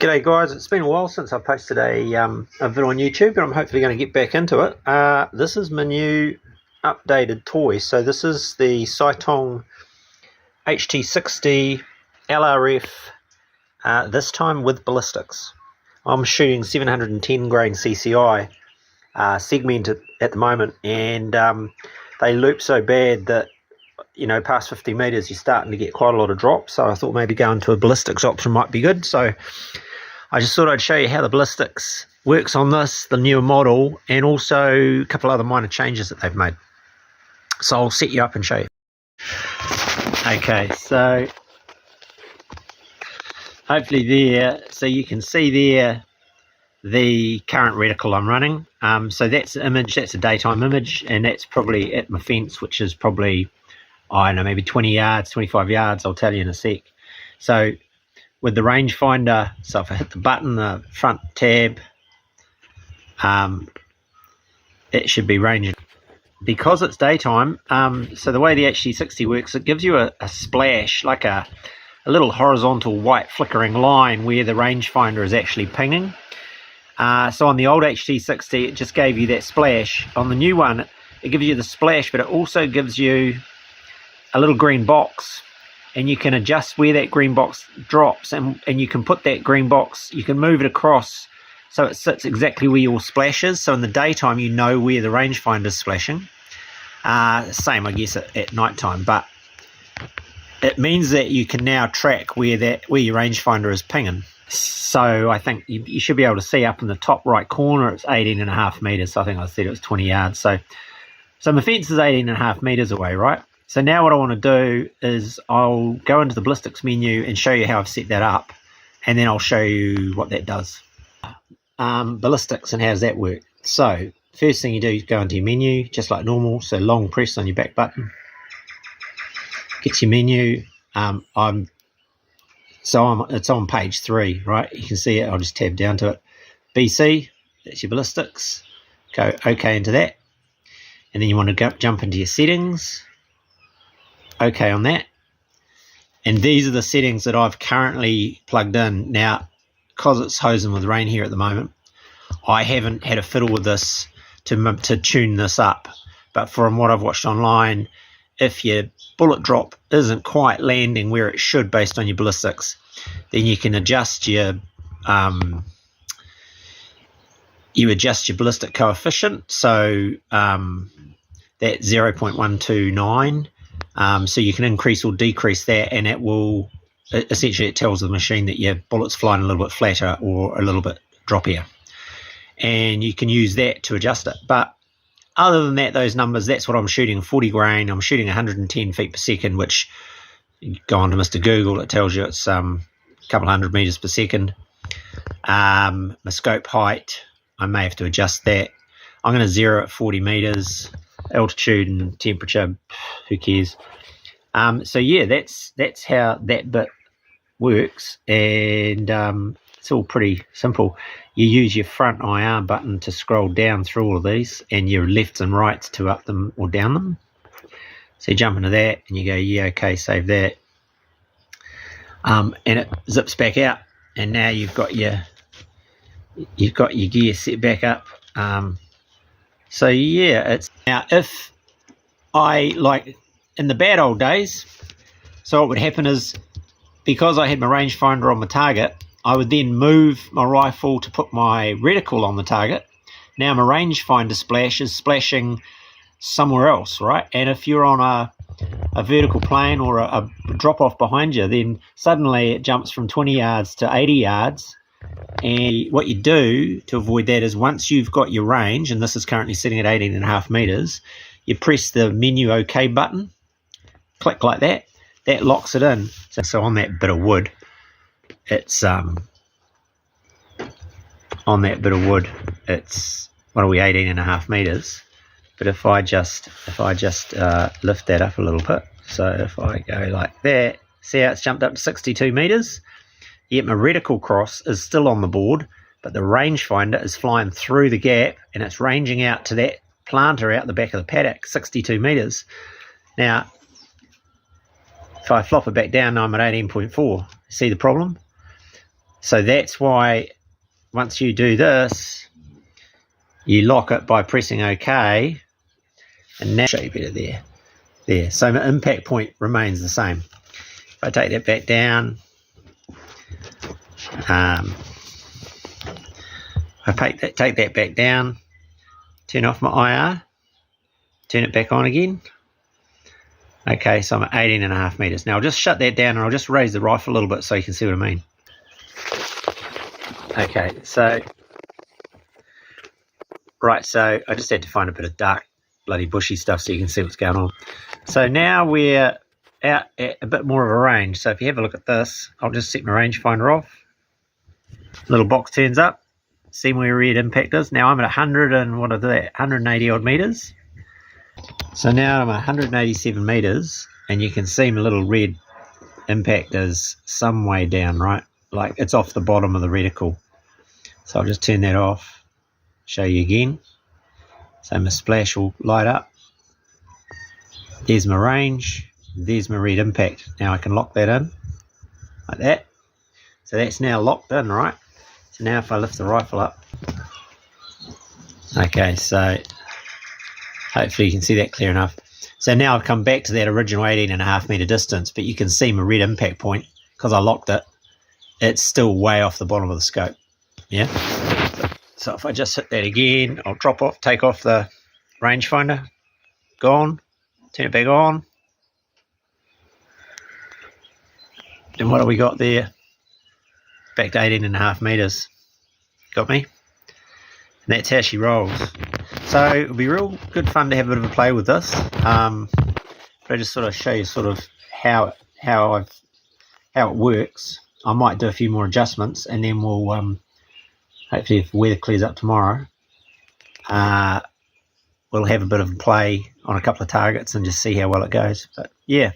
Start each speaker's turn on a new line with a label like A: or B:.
A: G'day guys, it's been a while since I posted a video on YouTube, but I'm hopefully going to get back into it. This is my new updated toy. So this is the Sytong HT60 LRF, this time with ballistics. I'm shooting 710 grain CCI segmented at the moment, and they loop so bad that, you know, past 50 meters you're starting to get quite a lot of drops. So I thought maybe going to a ballistics option might be good. So I just thought I'd show you how the ballistics works on this, the newer model, and also a couple other minor changes that they've made. So I'll set you up and show you. Okay, so hopefully there, so you can see there the current reticle I'm running. So that's the image, that's a daytime image, and that's probably at my fence, which is probably, I don't know, maybe 20 yards, 25 yards, I'll tell you in a sec. So with the rangefinder, so if I hit the button, the front tab, it should be ranging. Because it's daytime, so the way the HT60 works, it gives you a splash, like a little horizontal white flickering line where the rangefinder is actually pinging. So on the old HT60, it just gave you that splash. On the new one, it gives you the splash, but it also gives you a little green box, and you can adjust where that green box drops, and you can put that green box, you can move it across so it sits exactly where your splash is. So in the daytime you know where the rangefinder is splashing. Same I guess at night time, but it means that you can now track where your rangefinder is pinging. So I think you should be able to see up in the top right corner it's 18.5 meters. So I think I said it was 20 yards. So my fence is 18.5 meters away, right? So now what I want to do is I'll go into the ballistics menu and show you how I've set that up, and then I'll show you what that does. Ballistics and how does that work. So first thing you do is go into your menu just like normal, so long press on your back button gets your menu. It's on page 3, right? You can see it. I'll just tab down to it. BC, that's your ballistics. Go OK into that, and then you want to jump into your settings. OK on that, and these are the settings that I've currently plugged in. Now, because it's hosing with rain here at the moment, I haven't had a fiddle with this to tune this up, but from what I've watched online, if your bullet drop isn't quite landing where it should based on your ballistics, then you can adjust your ballistic coefficient, so that's 0.129. So you can increase or decrease that, and it will essentially, it tells the machine that your bullet's flying a little bit flatter or a little bit droppier, and you can use that to adjust it. But other than that, those numbers, that's what I'm shooting. 40 grain, I'm shooting 110 feet per second, which, you go on to Mr. Google, it tells you it's a couple hundred meters per second. My scope height, I may have to adjust that. I'm going to zero at 40 meters. Altitude and temperature, who cares? So yeah, that's how that bit works, and it's all pretty simple. You use your front IR button to scroll down through all of these, and your lefts and rights to up them or down them. So you jump into that and you go, yeah, okay, save that, and it zips back out, and now you've got your gear set back up. So yeah, it's now, if I, like in the bad old days, so what would happen is, because I had my rangefinder on my target, I would then move my rifle to put my reticle on the target. Now my rangefinder splash is splashing somewhere else, right? And if you're on a vertical plane or a drop off behind you, then suddenly it jumps from 20 yards to 80 yards. And what you do to avoid that is, once you've got your range, and this is currently sitting at 18.5 meters, you press the menu OK button, click like that, that locks it in. So on that bit of wood, it's on that bit of wood, it's, what are we, 18.5 meters. But if I just lift that up a little bit, so if I go like that, see how it's jumped up to 62 meters? Yet my reticle cross is still on the board, but the rangefinder is flying through the gap, and it's ranging out to that planter out the back of the paddock, 62 meters. Now, if I flop it back down, I'm at 18.4. See the problem? So that's why once you do this, you lock it by pressing OK, and now I'll show you better there. So my impact point remains the same. If I take that back down, take that back down, turn off my IR, turn it back on again. Okay, so I'm at 18.5 meters. Now I'll just shut that down and I'll just raise the rifle a little bit so you can see what I mean. Okay, so I just had to find a bit of dark, bloody bushy stuff so you can see what's going on. So now we're out at a bit more of a range. So if you have a look at this, I'll just set my rangefinder off. Little box turns up. See where red impact is. Now I'm at 100 and what is that? 180 odd meters. So now I'm at 187 meters, and you can see my little red impact is some way down, right? Like it's off the bottom of the reticle. So I'll just turn that off, show you again. So my splash will light up. There's my range, there's my red impact. Now I can lock that in, like that. So that's now locked in, right? So now if I lift the rifle up, okay, so hopefully you can see that clear enough. So now I've come back to that original 18.5 meter distance, but you can see my red impact point, because I locked it, it's still way off the bottom of the scope. Yeah. So if I just hit that again, I'll take off the rangefinder, gone, turn it back on. And what have we got there? Back to 18.5 meters. Got me? And that's how she rolls. So it'll be real good fun to have a bit of a play with this. But I just sort of show you sort of how it works. I might do a few more adjustments, and then we'll hopefully if the weather clears up tomorrow, we'll have a bit of a play on a couple of targets and just see how well it goes. But yeah.